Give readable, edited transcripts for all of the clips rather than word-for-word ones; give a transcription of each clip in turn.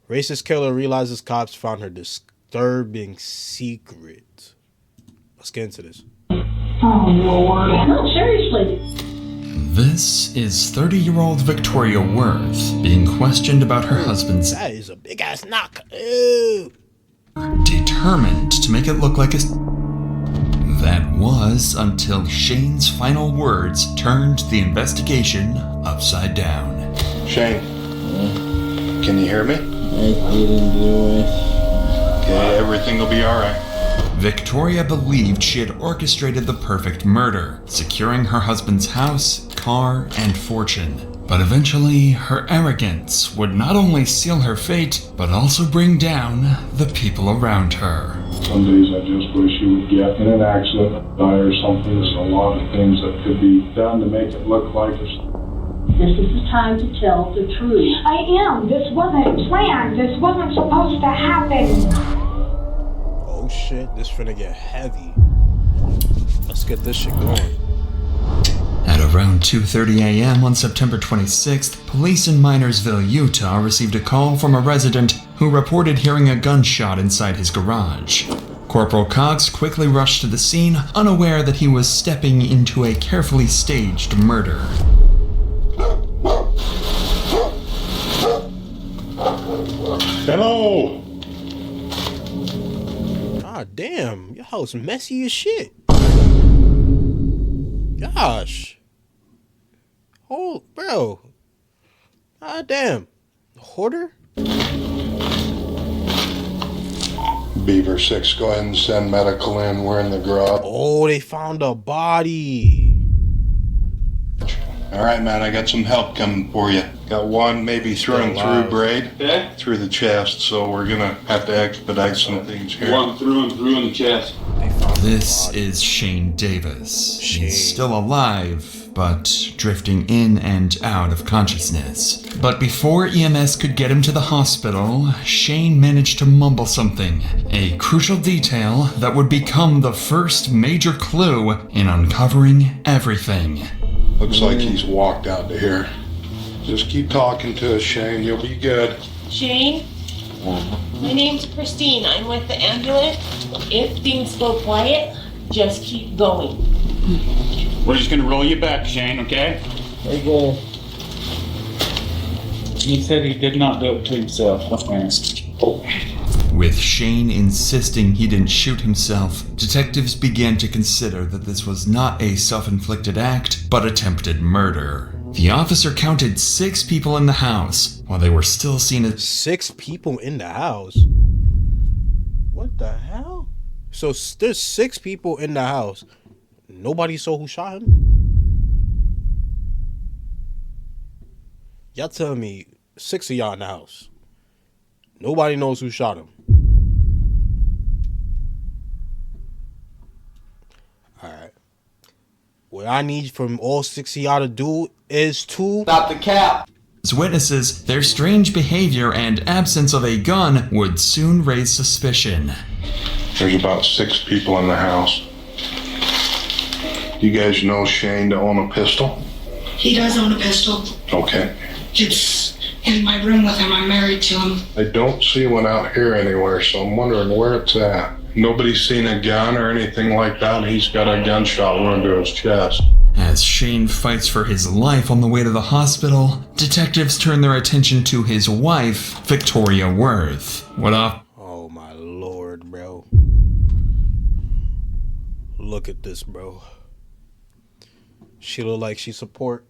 Racist killer realizes cops found her disturbing secret. Let's get into this. Oh, Lord. No, seriously. This is 30-year-old Victoria Worth being questioned about her husband's... That is a big-ass knock. Ew. Determined to make it look like a... That was until Shane's final words turned the investigation upside down. Shane, can you hear me? I didn't do it. Okay, everything will be alright. Victoria believed she had orchestrated the perfect murder, securing her husband's house, car, and fortune. But eventually, her arrogance would not only seal her fate, but also bring down the people around her. Some days I just wish you would get in an accident, die or something. There's a lot of things that could be done to make it look like it's... This is the time to tell the truth. I am. This wasn't planned. This wasn't supposed to happen. Oh shit, this finna get heavy. Let's get this shit going. At around 2:30 a.m. on September 26th, police in Minersville, Utah received a call from a resident who reported hearing a gunshot inside his garage. Corporal Cox quickly rushed to the scene, unaware that he was stepping into a carefully staged murder. Hello! God damn, your house messy as shit. Gosh. Oh, bro. God damn. Hoarder? Beaver 6, go ahead and send medical in. We're in the garage. Oh, they found a body. Alright, man, I got some help coming for you. Got one maybe through braid through the chest, so we're gonna have to expedite some things here. One through in the chest. This is Shane Davis. He's still alive, but drifting in and out of consciousness. But before EMS could get him to the hospital, Shane managed to mumble something, a crucial detail that would become the first major clue in uncovering everything. Looks like he's walked out to here. Just keep talking to us, Shane. You'll be good. Shane, my name's Christine. I'm with the ambulance. If things go quiet, just keep going. We're just gonna roll you back, Shane, okay? Okay. He said he did not do it to himself. With Shane insisting he didn't shoot himself, detectives began to consider that this was not a self-inflicted act, but attempted murder. The officer counted 6 people in the house, while they were still seen as... 6 people in the house? What the hell? So there's 6 people in the house. Nobody saw who shot him? Y'all telling me 6 of y'all in the house. Nobody knows who shot him. Alright. What I need from all 6 of y'all to do is to... Stop the cap! As witnesses, their strange behavior and absence of a gun would soon raise suspicion. There's about 6 people in the house. You guys know Shane to own a pistol? He does own a pistol. Okay. It's in my room with him. I'm married to him. I don't see one out here anywhere, so I'm wondering where it's at. Nobody's seen a gun or anything like that. He's got a gunshot wound to his chest. As Shane fights for his life on the way to the hospital, detectives turn their attention to his wife, Victoria Worth. What up? Oh my lord, bro. Look at this, bro. She look like she supports.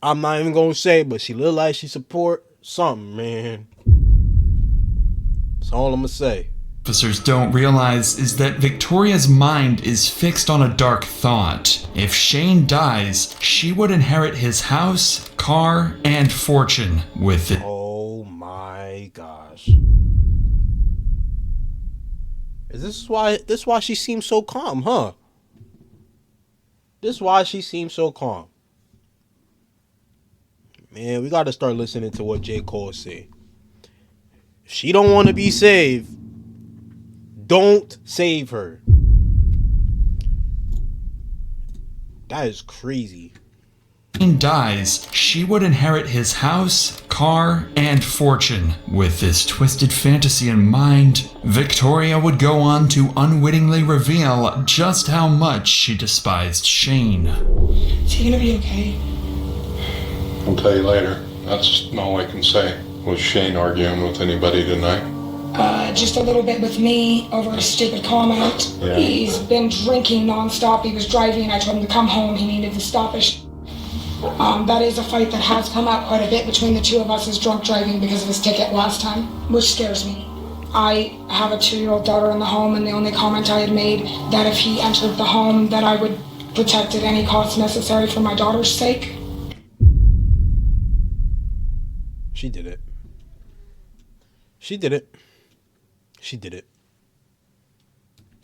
I'm not even gonna say, but she look like she support something, man. That's all I'm gonna say. Officers don't realize is that Victoria's mind is fixed on a dark thought. If Shane dies, she would inherit his house, car, and fortune with it. Oh my gosh. Is this why she seems so calm, huh? This is why she seems so calm. Man, we gotta start listening to what J. Cole say. If she don't want to be saved, don't save her. That is crazy. Shane dies, she would inherit his house, car, and fortune. With this twisted fantasy in mind, Victoria would go on to unwittingly reveal just how much she despised Shane. Is he gonna be okay? I'll tell you later. That's all I can say. Was Shane arguing with anybody tonight? Just a little bit with me over a stupid comment. Yeah. He's been drinking nonstop. He was driving. I told him to come home. He needed to stop it. That is a fight that has come out quite a bit between the two of us, is drunk driving because of his ticket last time, which scares me. I have a 2-year-old daughter in the home, and the only comment I had made that if he entered the home that I would protect at any cost necessary for my daughter's sake. She did it. She did it. She did it.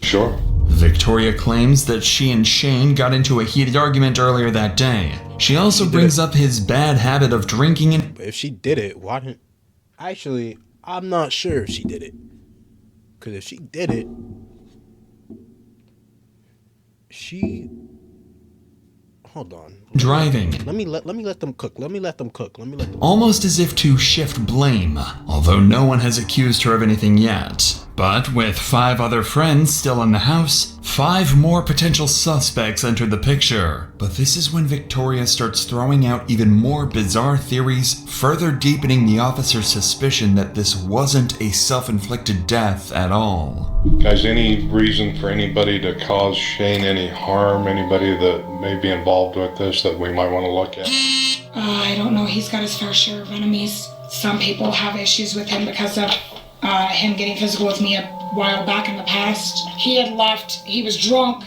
Sure. Victoria claims that she and Shane got into a heated argument earlier that day. She also brings up his bad habit of drinking and... But if she did it, why didn't... Actually, I'm not sure if she did it. Because if she did it... She... Hold on. driving. Let me let them cook. Let me let them cook. Almost as if to shift blame, although no one has accused her of anything yet. But with 5 other friends still in the house, 5 more potential suspects enter the picture. But this is when Victoria starts throwing out even more bizarre theories, further deepening the officer's suspicion that this wasn't a self-inflicted death at all. Guys, any reason for anybody to cause Shane any harm? Anybody that may be involved with this that we might want to look at? I don't know. He's got his fair share of enemies. Some people have issues with him because of him getting physical with me a while back in the past. He had left. He was drunk.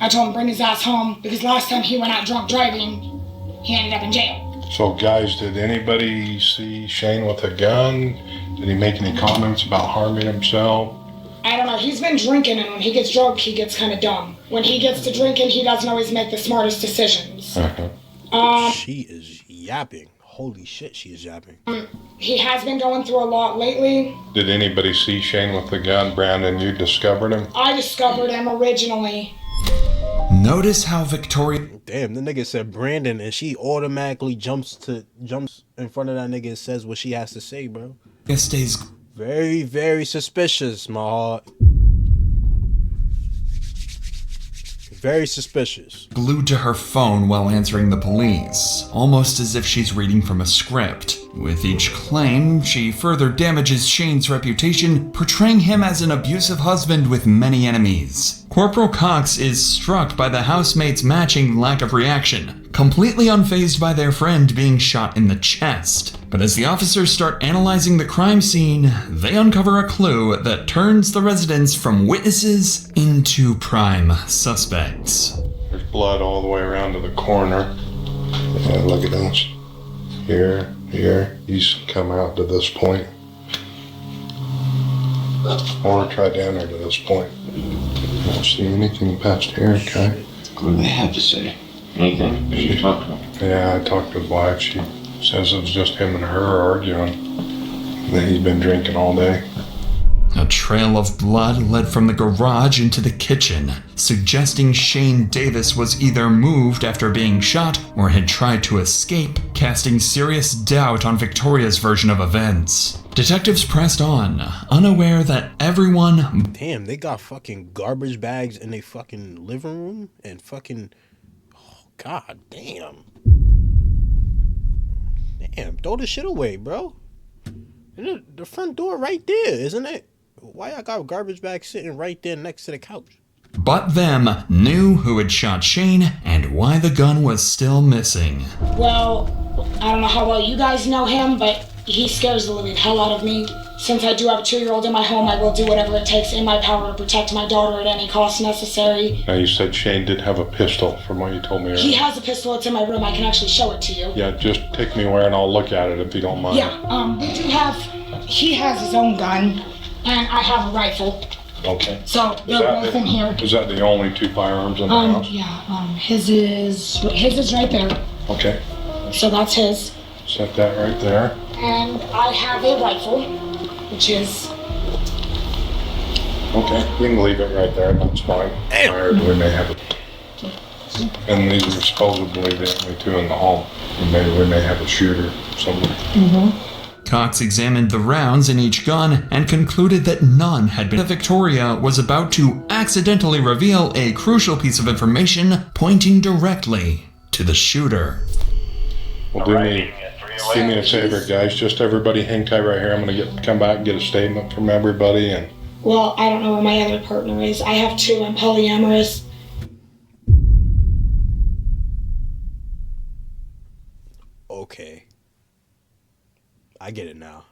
I told him bring his ass home because last time he went out drunk driving, he ended up in jail. So guys, did anybody see Shane with a gun? Did he make any comments about harming himself? I don't know. He's been drinking, and when he gets drunk, he gets kind of dumb. When he gets to drinking, he doesn't always make the smartest decisions. She is yapping. Holy shit, she is yapping. He has been going through a lot lately. Did anybody see Shane with the gun? Brandon, you discovered him? I discovered him originally. Notice how Victoria... Damn, the nigga said Brandon, and she automatically jumps in front of that nigga and says what she has to say, bro. stays very, very suspicious, my heart. Very suspicious. glued to her phone while answering the police, almost as if she's reading from a script. With each claim, she further damages Shane's reputation, portraying him as an abusive husband with many enemies. Corporal Cox is struck by the housemates' matching lack of reaction, completely unfazed by their friend being shot in the chest. But as the officers start analyzing the crime scene, they uncover a clue that turns the residents from witnesses into prime suspects. There's blood all the way around to the corner. Yeah, look at this. Here. He's come out to this point. Or tried to enter to this point. I don't see anything past here, okay? What do they have to say? Anything? Did you talk to him? Yeah, I talked to his wife. She says it was just him and her arguing. That he's been drinking all day. A trail of blood led from the garage into the kitchen, suggesting Shane Davis was either moved after being shot or had tried to escape, casting serious doubt on Victoria's version of events. Detectives pressed on, unaware that everyone... Damn, they got fucking garbage bags in their fucking living room and fucking... Oh, god damn. Damn, throw the shit away, bro. The front door right there, isn't it? Why I got a garbage bag sitting right there next to the couch? But them knew who had shot Shane and why the gun was still missing. Well, I don't know how well you guys know him, but he scares the living hell out of me. Since I do have a 2-year-old in my home, I will do whatever it takes in my power to protect my daughter at any cost necessary. Now, you said Shane did have a pistol, from what you told me earlier. He has a pistol. It's in my room. I can actually show it to you. Yeah, just take me where and I'll look at it if you don't mind. Yeah, we do have... He has his own gun, and I have a rifle. Okay. So, they're both in here. Is that the only 2 firearms in the house? Yeah, his is right there. Okay. So that's his. Set that right there. And I have a rifle, which is... Okay, you can leave it right there, that's fine. Or we may have it. And these are supposedly the only two in the home. And we may have a shooter somewhere. Cox examined the rounds in each gun and concluded that none had been. Victoria was about to accidentally reveal a crucial piece of information pointing directly to the shooter. Well, do me a favor, guys. Just everybody hang tight right here. I'm going to come back and get a statement from everybody. And Well, I don't know where my other partner is. I have two. I'm polyamorous. Okay. I get it now.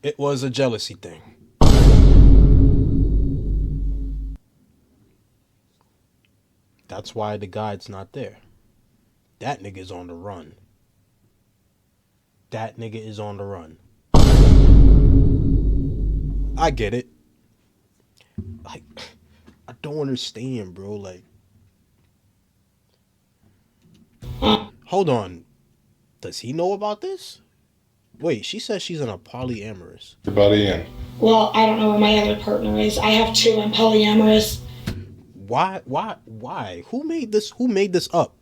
It was a jealousy thing. That's why the guide's not there. That nigga's on the run. I get it. Like, I don't understand, bro. Like, hold on. Does he know about this? Wait, she says she's in a polyamorous. everybody in. Well, I don't know where my other partner is. I have two. I'm polyamorous. Why? Who made this up?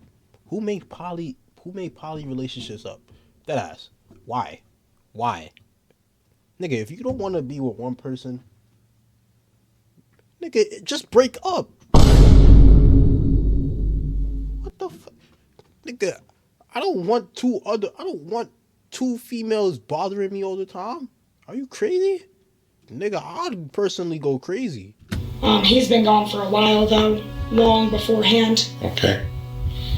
Who made poly relationships up? That ass. Why? Nigga, if you don't want to be with one person, nigga, just break up. What the fuck? Nigga, I don't want two females bothering me all the time. Are you crazy? Nigga, I'd personally go crazy. He's been gone for a while though, long beforehand. Okay.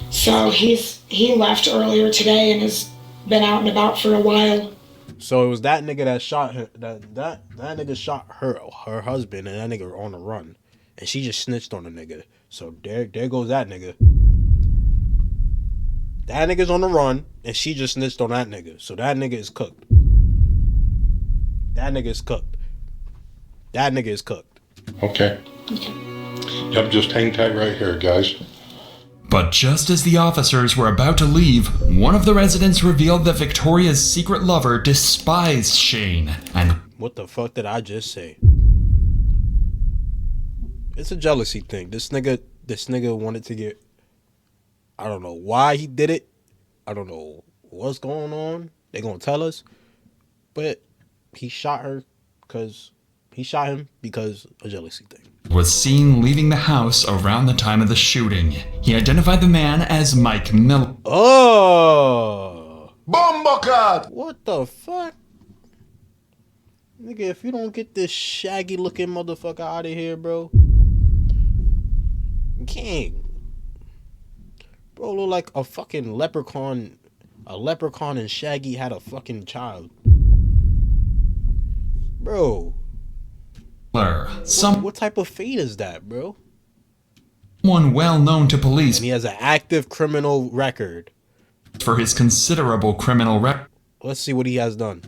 So he left earlier today and has been out and about for a while. So it was that nigga that shot her. That nigga shot her husband, and that nigga on the run, and she just snitched on the nigga. So there goes that nigga. That nigga's on the run, and she just snitched on that nigga. So that nigga is cooked. That nigga is cooked. Okay. Yep, just hang tight right here, guys. But just as the officers were about to leave, one of the residents revealed that Victoria's secret lover despised Shane and... What the fuck did I just say? It's a jealousy thing. This nigga wanted to get... I don't know why he did it. I don't know what's going on. They gonna tell us. But he shot him because of jealousy thing. Was seen leaving the house around the time of the shooting. He identified the man as Mike Miller. Oh! Bumbleclad! What the fuck? Nigga, if you don't get this shaggy looking motherfucker out of here, bro. King. Bro, look like a fucking leprechaun. A leprechaun and Shaggy had a fucking child. Bro. What type of fate is that, bro? Someone well known to police. And he has an active criminal record. For his considerable criminal record. Let's see what he has done.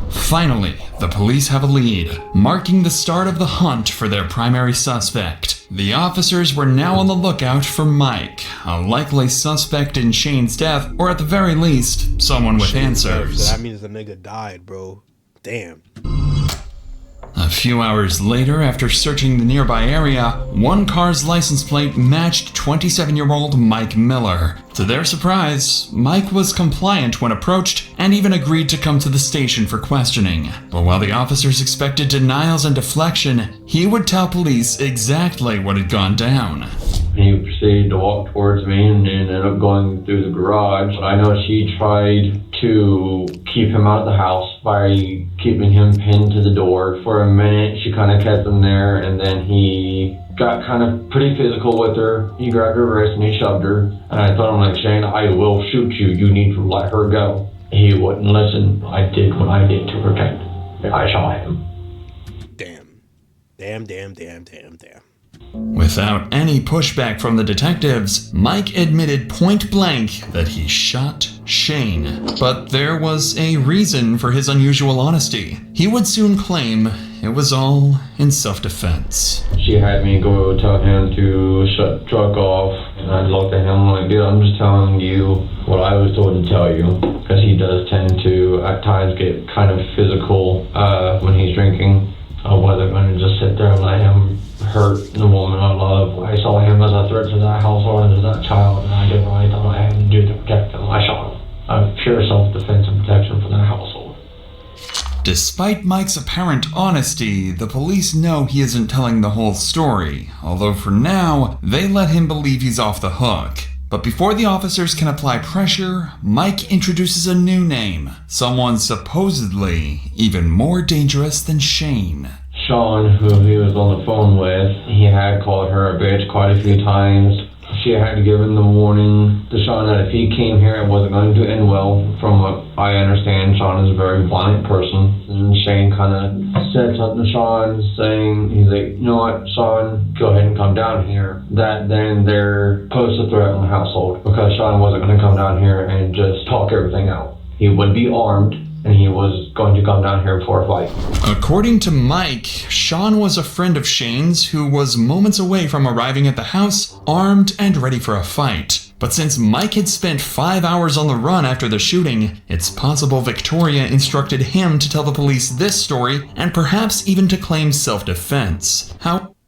Finally, the police have a lead, marking the start of the hunt for their primary suspect. The officers were now on the lookout for Mike, a likely suspect in Shane's death, or at the very least, someone with answers. So that means the nigga died, bro. Damn. A few hours later, after searching the nearby area, one car's license plate matched 27-year-old Mike Miller. To their surprise, Mike was compliant when approached and even agreed to come to the station for questioning. But while the officers expected denials and deflection, he would tell police exactly what had gone down. He proceeded to walk towards me and ended up going through the garage. I know she tried to keep him out of the house by keeping him pinned to the door. For a minute, she kind of kept him there, and then he got kind of pretty physical with her. He grabbed her wrist and he shoved her. And I told him, like, Shane, I will shoot you. You need to let her go. He wouldn't listen. I did what I did to protect him. I shot him. Damn. Without any pushback from the detectives, Mike admitted point blank that he shot Shane. But there was a reason for his unusual honesty. He would soon claim it was all in self-defense. She had me go tell him to shut the truck off, and I looked at him like, dude, I'm just telling you what I was told to tell you, because he does tend to at times get kind of physical when he's drinking. I wasn't going to just sit there and let him hurt the woman I love. I saw him as a threat to that household and to that child, and I did what I thought I had to do to protect him. I shot him. Out of pure self-defense and protection for that household. Despite Mike's apparent honesty, the police know he isn't telling the whole story, although for now, they let him believe he's off the hook. But before the officers can apply pressure, Mike introduces a new name, someone supposedly even more dangerous than Shane. Sean, who he was on the phone with, he had called her a bitch quite a few times. She had given the warning to Sean that if he came here, it wasn't going to end well. From what I understand, Sean is a very violent person. And Shane kind of said something to Sean, saying, he's like, you know what, Sean, go ahead and come down here. That then there posed a threat on the household, because Sean wasn't going to come down here and just talk everything out. He would be armed, and he was going to come down here for a fight. According to Mike, Sean was a friend of Shane's who was moments away from arriving at the house, armed and ready for a fight. But since Mike had spent 5 hours on the run after the shooting, it's possible Victoria instructed him to tell the police this story and perhaps even to claim self-defense.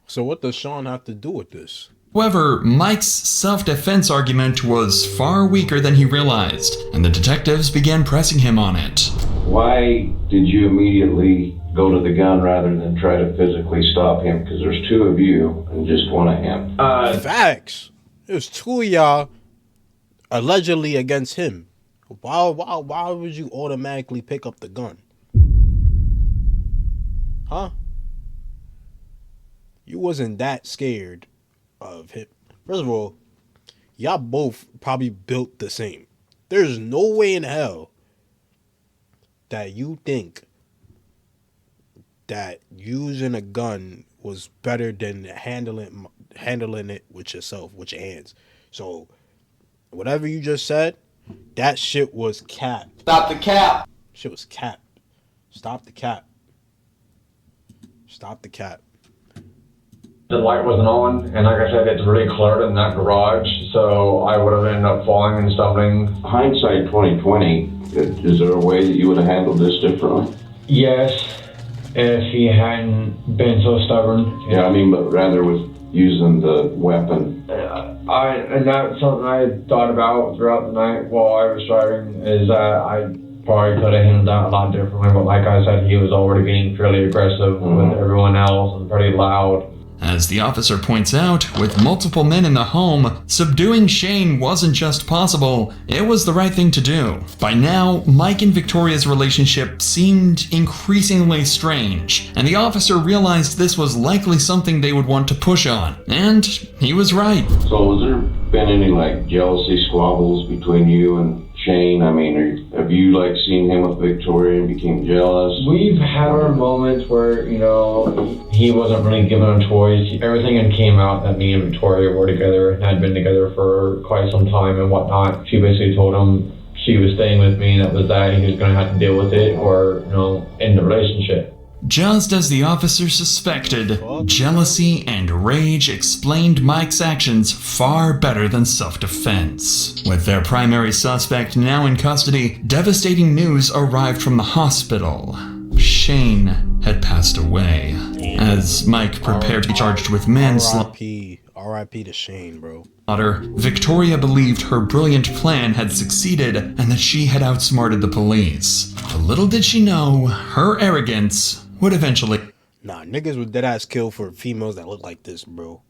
So what does Sean have to do with this? However, Mike's self-defense argument was far weaker than he realized, and the detectives began pressing him on it. Why did you immediately go to the gun rather than try to physically stop him? Because there's two of you and just one of him. Facts. There's two of y'all allegedly against him. Why would you automatically pick up the gun? Huh? You wasn't that scared of him. First of all, y'all both probably built the same. There's no way in hell that you think that using a gun was better than handling it with yourself, with your hands. So whatever you just said, that shit was cap. Stop the cap. Shit was cap. Stop the cap. Stop the cap. The light wasn't on, and like I said, it's really cluttered in that garage, so I would have ended up falling and stumbling. Hindsight 2020, is there a way that you would have handled this differently? Yes, if he hadn't been so stubborn. Yeah, I mean, but rather with using the weapon. And that's something I thought about throughout the night while I was driving, is that I probably could have handled that a lot differently, but like I said, he was already being fairly aggressive with everyone else and pretty loud. As the officer points out, with multiple men in the home, subduing Shane wasn't just possible, it was the right thing to do. By now, Mike and Victoria's relationship seemed increasingly strange, and the officer realized this was likely something they would want to push on. And he was right. So has there been any jealousy squabbles between you and Shane? I mean, have you seen him with Victoria and became jealous? We've had our moments where, he wasn't really giving them toys. Everything had came out that me and Victoria were together and had been together for quite some time and whatnot. She basically told him she was staying with me, and that was that. He was going to have to deal with it or, end the relationship. Just as the officer suspected, jealousy and rage explained Mike's actions far better than self-defense. With their primary suspect now in custody, devastating news arrived from the hospital. Shane had passed away. As Mike prepared to be charged with manslaughter, R.I.P. to Shane, bro. Victoria believed her brilliant plan had succeeded and that she had outsmarted the police. But little did she know, her arrogance would eventually... Nah, niggas would deadass kill for females that look like this, bro.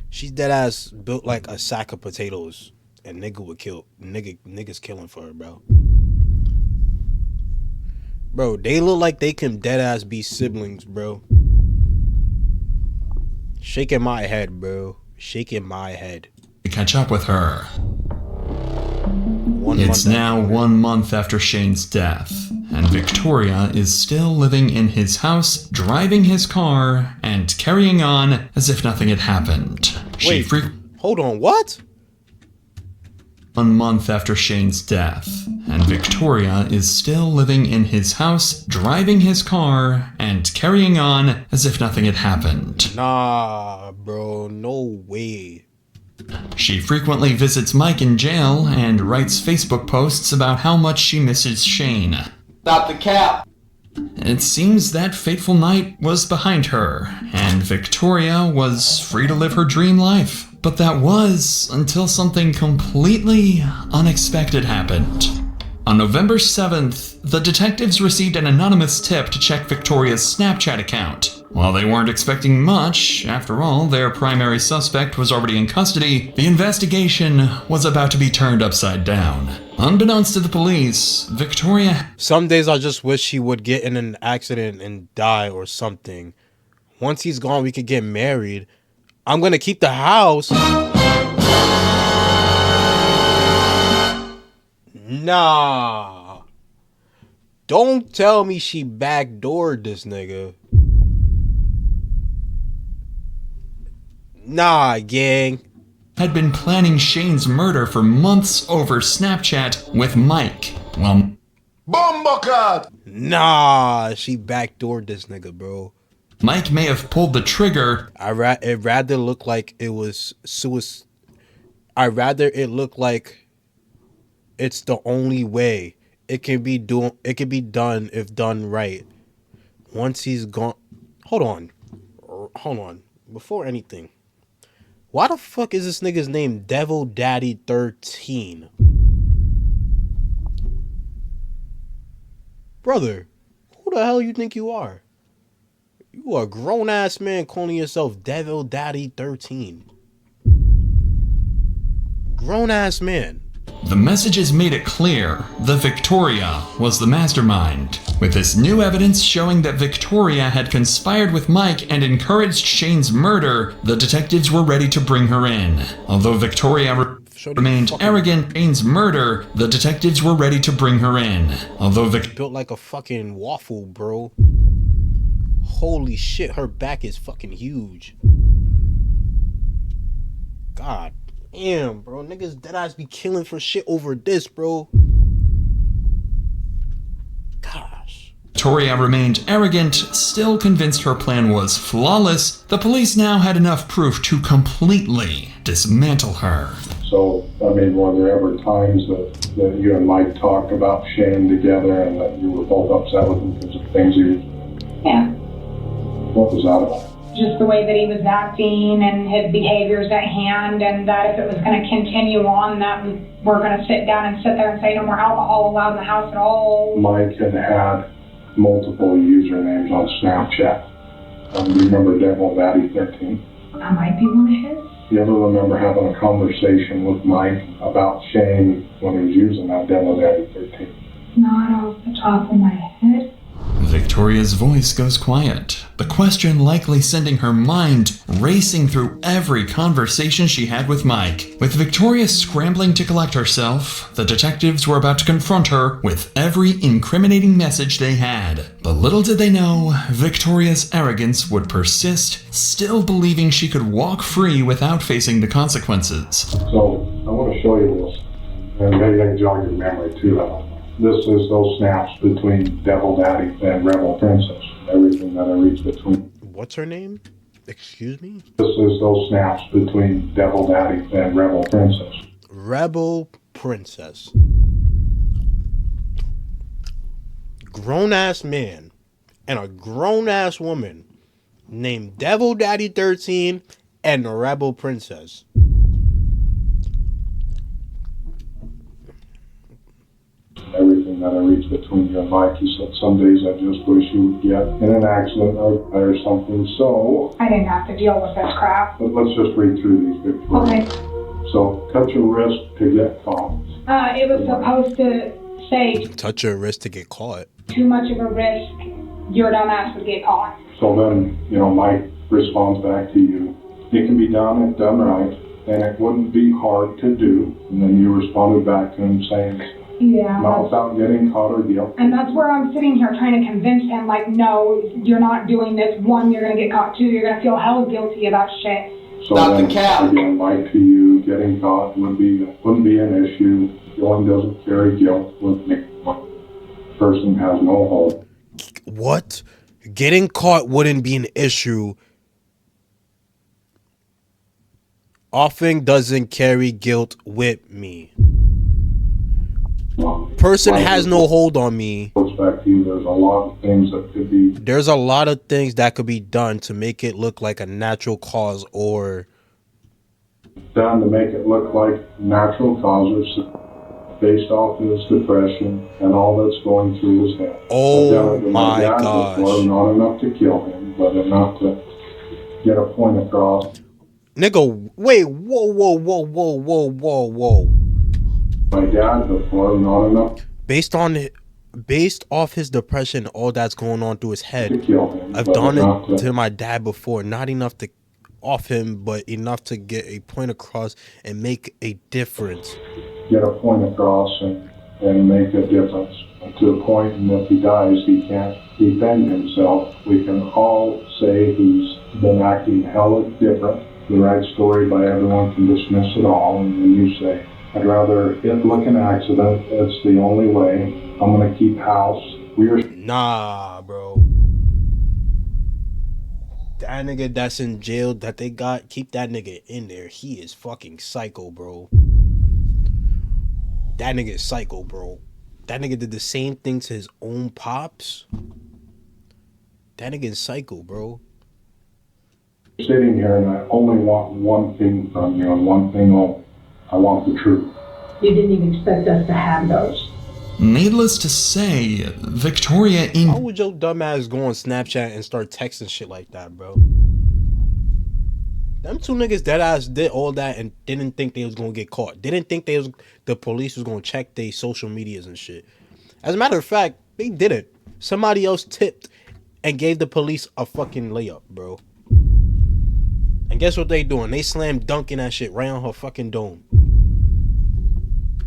She's deadass built like a sack of potatoes, and niggas killing for her, bro. Bro, they look like they can deadass be siblings, bro. Shaking my head, bro. Shaking my head. To catch up with her. It's now 1 month after Shane's death, and Victoria is still living in his house, driving his car, and carrying on as if nothing had happened. Hold on, what? 1 month after Shane's death, and Victoria is still living in his house, driving his car, and carrying on as if nothing had happened. Nah, bro, no way. She frequently visits Mike in jail and writes Facebook posts about how much she misses Shane. Stop the cap. It seems that fateful night was behind her, and Victoria was free to live her dream life. But that was until something completely unexpected happened. On November 7th, the detectives received an anonymous tip to check Victoria's Snapchat account. While they weren't expecting much, after all, their primary suspect was already in custody, the investigation was about to be turned upside down. Unbeknownst to the police, Victoria... Some days I just wish he would get in an accident and die or something. Once he's gone, we could get married. I'm gonna keep the house. Nah. Don't tell me she backdoored this nigga. Nah, gang. Had been planning Shane's murder for months over Snapchat with Mike. Well, Bumbleclad! Nah, she backdoored this nigga, bro. Mike may have pulled the trigger. It rather look like it was suicide. I rather it look like it's the only way it can be done if done right. Once he's gone. Hold on. Before anything, why the fuck is this nigga's name Devil Daddy 13? Brother, who the hell you think you are? You are a grown-ass man calling yourself Devil Daddy 13. Grown-ass man. The messages made it clear that Victoria was the mastermind, with this new evidence showing that Victoria had conspired with Mike and encouraged Shane's murder. The detectives were ready to bring her in. Although Victoria remained arrogant, Shane's murder, the detectives were ready to bring her in. Although built like a fucking waffle, bro. Holy shit, her back is fucking huge. God damn, bro. Niggas deadass be killing for shit over this, bro. Gosh. Victoria remained arrogant, still convinced her plan was flawless. The police now had enough proof to completely dismantle her. So, I mean, were there ever times that you and Mike talked about Shane together and that you were both upset with him because of things he was doing? Yeah. What was that about? Just the way that he was acting and his behaviors at hand, and that if it was going to continue on, that we're going to sit down and sit there and say no more alcohol allowed in the house at all. Mike had multiple usernames on Snapchat. Do you remember Devil Daddy 13? That might be one of his. You ever remember having a conversation with Mike about Shane when he was using that Devil Daddy 13? Not off the top of my head. Victoria's voice goes quiet, the question likely sending her mind racing through every conversation she had with Mike. With Victoria scrambling to collect herself, the detectives were about to confront her with every incriminating message they had. But little did they know, Victoria's arrogance would persist, still believing she could walk free without facing the consequences. So, I want to show you this, and maybe I can jog your memory too. This is those snaps between Devil Daddy and Rebel Princess. Everything that I reached between. What's her name? Excuse me? This is those snaps between Devil Daddy and Rebel Princess. Rebel Princess. Grown-ass man and a grown-ass woman named Devil Daddy 13 and the Rebel Princess. Everything that I reached between you and Mike, he said some days I just wish you would get in an accident or something, so... I didn't have to deal with this crap. But let's just read through these pictures. Okay. So, cut your wrist to get caught. It was supposed to say... Touch your wrist to get caught. Too much of a risk, your dumb ass would get caught. So then, Mike responds back to you. It can be done if done right, and it wouldn't be hard to do. And then you responded back to him saying... Yeah. Not without getting caught or guilty. And that's where I'm sitting here trying to convince him, like, no, you're not doing this. One, you're going to get caught. Two, you're going to feel hell guilty about shit. So Stop the cap. Again, Mike, to you, getting caught wouldn't be an issue. One doesn't carry guilt with me. Person has no hope. What? Getting caught wouldn't be an issue. Often doesn't carry guilt with me. person has no hold on me. Goes back to you. There's a lot of things that could be. There's a lot of things that could be done to make it look like a natural cause or Done to make it look like natural causes based off his depression and all that's going through his head. Oh my gosh. Not enough to kill him, but enough to get a point across. Nigga, wait, whoa. My dad before, not enough. Based off his depression, all that's going on through his head. To kill him, I've done it to my dad before, not enough to off him, but enough to get a point across and make a difference. Get a point across and make a difference. To a point, and if he dies, he can't defend himself. We can all say he's been acting hella different. The right story by everyone can dismiss it all, and then you say, I'd rather it look an accident. It's the only way. I'm gonna keep house. Nah, bro. That nigga that's in jail that they got, keep that nigga in there. He is fucking psycho, bro. That nigga is psycho, bro. That nigga did the same thing to his own pops. That nigga is psycho, bro. Sitting here and I only want one thing from you and one thing only. I want the truth. You didn't even expect us to have those. Needless to say, Victoria How would your dumb ass go on Snapchat and start texting shit like that, bro? Them two niggas dead ass did all that and didn't think they was gonna get caught. Didn't think the police was gonna check their social medias and shit. As a matter of fact, they didn't. Somebody else tipped and gave the police a fucking layup, bro. And guess what they doing? They slammed dunking that shit right on her fucking dome.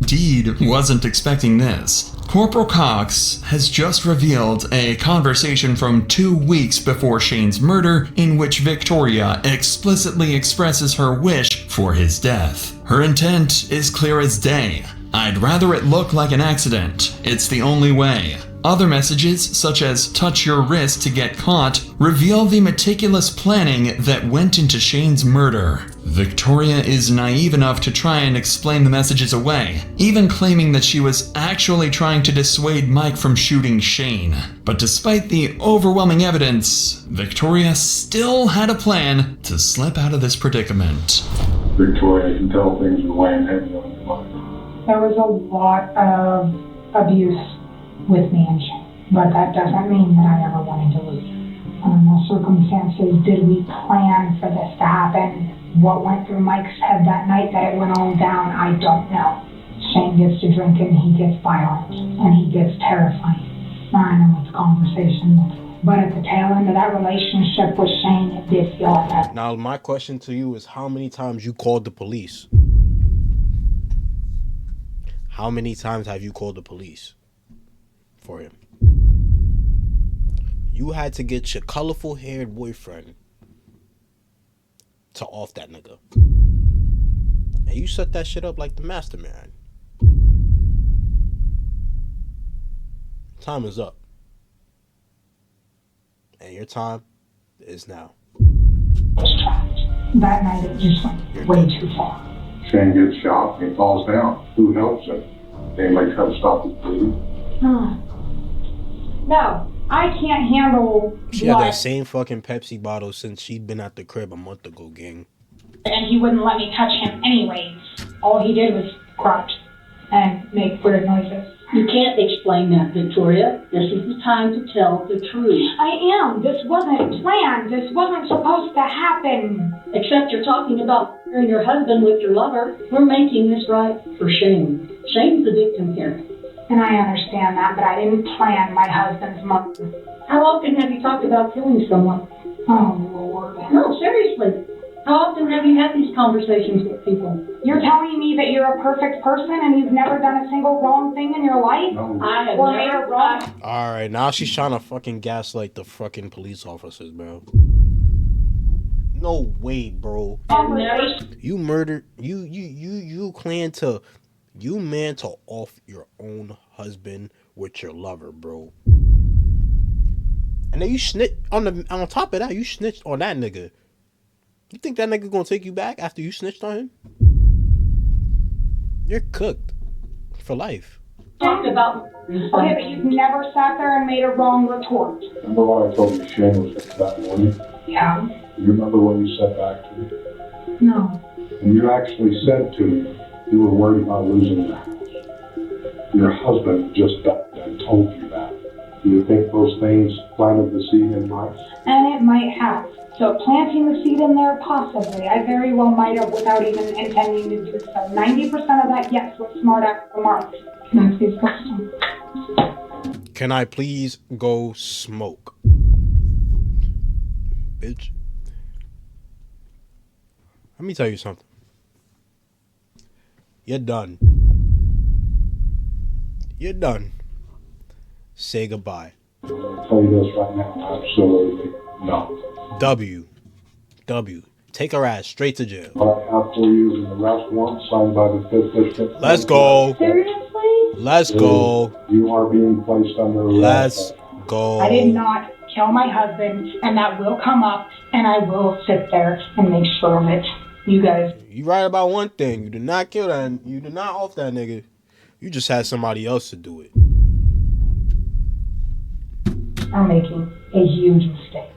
Indeed wasn't expecting this. Corporal Cox has just revealed a conversation from 2 weeks before Shane's murder in which Victoria explicitly expresses her wish for his death. Her intent is clear as day. I'd rather it look like an accident. It's the only way. Other messages, such as touch your wrist to get caught, reveal the meticulous planning that went into Shane's murder. Victoria is naive enough to try and explain the messages away, even claiming that she was actually trying to dissuade Mike from shooting Shane. But despite the overwhelming evidence, Victoria still had a plan to slip out of this predicament. Victoria, you can tell things are weighing heavy on your mind. There was a lot of abuse with me and Shane, but that doesn't mean that I ever wanted to leave. Under no circumstances did we plan for this to happen. What went through Mike's head that night that it went all down, I don't know. Shane gets to drinking, he gets violent, and he gets terrifying. I know it's conversation, but at the tail end of that relationship with Shane, it did feel like that. Now, my question to you is how many times you called the police? How many times have you called the police for him? You had to get your colorful haired boyfriend to off that nigga. And you set that shit up like the mastermind. Time is up. And your time is now. That night it just went way too far. Shane gets shot, he falls down. Who helps him? Anybody try to stop his bleeding? No, I can't handle She had that same fucking Pepsi bottle since she'd been at the crib a month ago, gang. And he wouldn't let me touch him anyways. All he did was grunt and make weird noises. You can't explain that, Victoria. This is the time to tell the truth. I am. This wasn't planned. This wasn't supposed to happen. Except you're talking about sharing your husband with your lover. We're making this right for Shane. Shane's the victim here. And I understand that, but I didn't plan my husband's murder. How often have you talked about killing someone? Oh, Lord. No, seriously. How often have you had these conversations with people? You're telling me that you're a perfect person and you've never done a single wrong thing in your life? No. I have Or never made a wrong. Alright, now she's trying to fucking gaslight the fucking police officers, bro. No way, bro. You murdered you plan to off your own husband with your lover, bro. And then you snitch on top of that, you snitched on that nigga. You think that nigga gonna take you back after you snitched on him? You're cooked for life. talked about. Okay, but you've never sat there and made a wrong retort. Remember what I told you Shane was sick that morning? Yeah. You remember what you said back to me? No. And you actually said to me you were worried about losing the house. Your husband just died and told you that. Do you think those things planted the seed in Mike? And it might have. So planting the seed in there, possibly. I very well might have without even intending to do so. 90% of that, yes, was smart ass remarks. Can I please go smoke? Can I please go smoke? Bitch. Let me tell you something. You're done. You're done. Say goodbye. I'll tell you this right now, absolutely no. W. Take her ass straight to jail. What I have for you is an arrest warrant signed by the 5th District. Let's go. Seriously? Let's go. You are being placed under Let's arrest. go. I did not kill my husband, and that will come up, and I will sit there and make sure of it. You guys. You right about one thing. You did not kill that. You did not off that nigga. You just had somebody else to do it. Are making a huge mistake.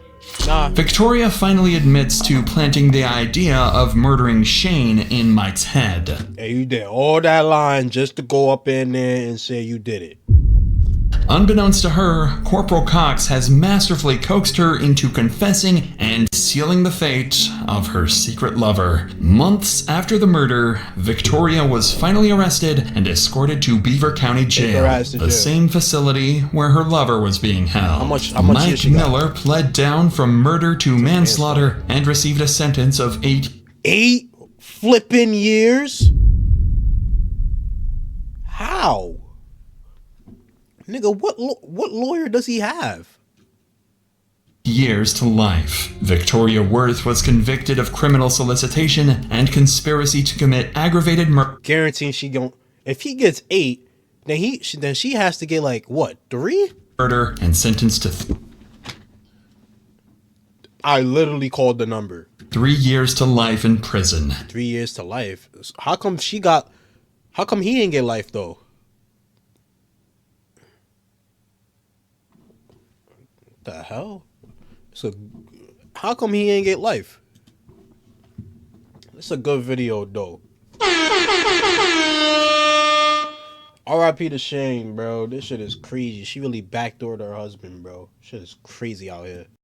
Nah. Victoria finally admits to planting the idea of murdering Shane in Mike's head. Hey, you did all that line just to go up in there and say you did it. Unbeknownst to her, Corporal Cox has masterfully coaxed her into confessing and sealing the fate of her secret lover. Months after the murder, Victoria was finally arrested and escorted to Beaver County Jail, the same facility where her lover was being held. How much Mike Miller pled down from murder to manslaughter and received a sentence of 8 flipping years? How? Nigga, what lawyer does he have? years to life. Victoria Worth was convicted of criminal solicitation and conspiracy to commit aggravated murder. Guaranteeing she gon' if he gets 8, then she has to get like what, 3? Murder and sentenced to I literally called the number. 3 years to life in prison. 3 years to life. How come he didn't get life though? The hell? So how come he ain't get life? It's a good video though. R.I.P. to Shane, bro. This shit is crazy. She really backdoored her husband, bro. Shit is crazy out here.